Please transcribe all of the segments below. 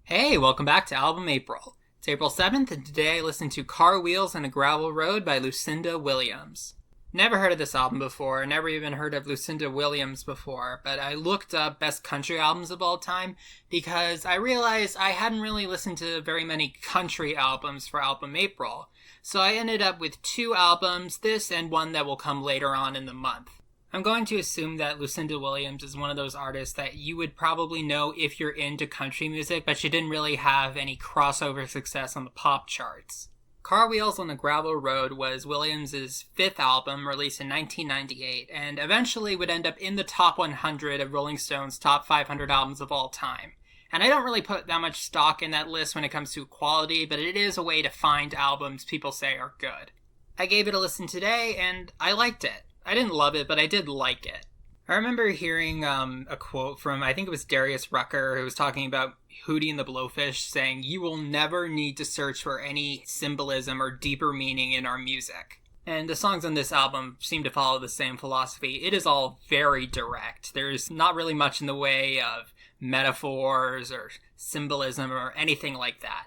Hey, welcome back to Album April. It's April 7th, and today I listened to Car Wheels on a Gravel Road by Lucinda Williams. Never heard of this album before, never even heard of Lucinda Williams before, but I looked up best country albums of all time because I realized I hadn't really listened to very many country albums for Album April. So I ended up with two albums, this and one that will come later on in the month. I'm going to assume that Lucinda Williams is one of those artists that you would probably know if you're into country music, but she didn't really have any crossover success on the pop charts. Car Wheels on a Gravel Road was Williams' fifth album, released in 1998, and eventually would end up in the top 100 of Rolling Stone's top 500 albums of all time. And I don't really put that much stock in that list when it comes to quality, but it is a way to find albums people say are good. I gave it a listen today, and I liked it. I didn't love it, but I did like it. I remember hearing a quote from, I think it was Darius Rucker, who was talking about Hootie and the Blowfish, saying, "You will never need to search for any symbolism or deeper meaning in our music." And the songs on this album seem to follow the same philosophy. It is all very direct. There's not really much in the way of metaphors or symbolism or anything like that.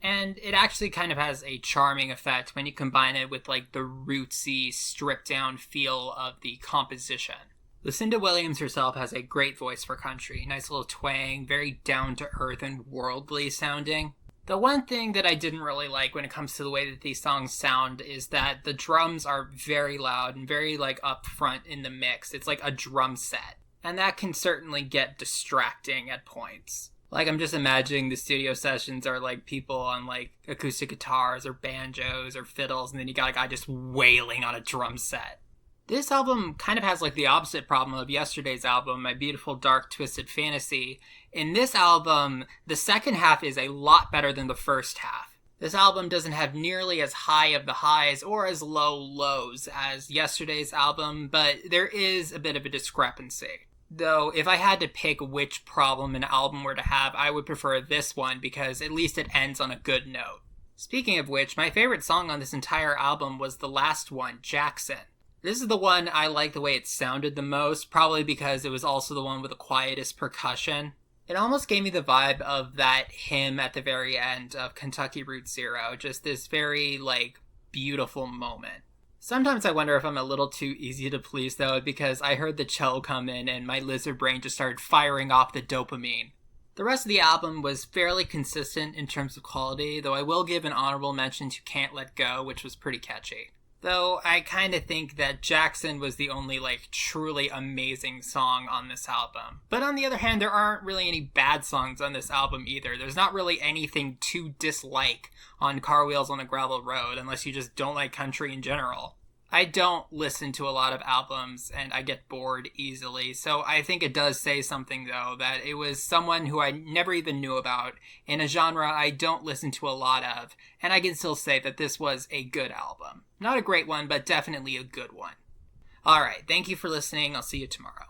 And it actually kind of has a charming effect when you combine it with like the rootsy, stripped down feel of the composition. Lucinda Williams herself has a great voice for country. Nice little twang, very down to earth and worldly sounding. The one thing that I didn't really like when it comes to the way that these songs sound is that the drums are very loud and very like up front in the mix. It's like a drum set. And that can certainly get distracting at points. Like, I'm just imagining the studio sessions are like people on like acoustic guitars or banjos or fiddles, and then you got a guy just wailing on a drum set. This album kind of has like the opposite problem of yesterday's album, My Beautiful Dark Twisted Fantasy. In this album, the second half is a lot better than the first half. This album doesn't have nearly as high of the highs or as low lows as yesterday's album, but there is a bit of a discrepancy. Though, if I had to pick which problem an album were to have, I would prefer this one because at least it ends on a good note. Speaking of which, my favorite song on this entire album was the last one, Jackson. This is the one I like the way it sounded the most, probably because it was also the one with the quietest percussion. It almost gave me the vibe of that hymn at the very end of Kentucky Route Zero, just this very, beautiful moment. Sometimes I wonder if I'm a little too easy to please, though, because I heard the cello come in and my lizard brain just started firing off the dopamine. The rest of the album was fairly consistent in terms of quality, though I will give an honorable mention to Can't Let Go, which was pretty catchy. Though I kind of think that Jackson was the only, truly amazing song on this album. But on the other hand, there aren't really any bad songs on this album either. There's not really anything to dislike on Car Wheels on a Gravel Road, unless you just don't like country in general. I don't listen to a lot of albums, and I get bored easily, so I think it does say something, though, that it was someone who I never even knew about, in a genre I don't listen to a lot of, and I can still say that this was a good album. Not a great one, but definitely a good one. Alright, thank you for listening. I'll see you tomorrow.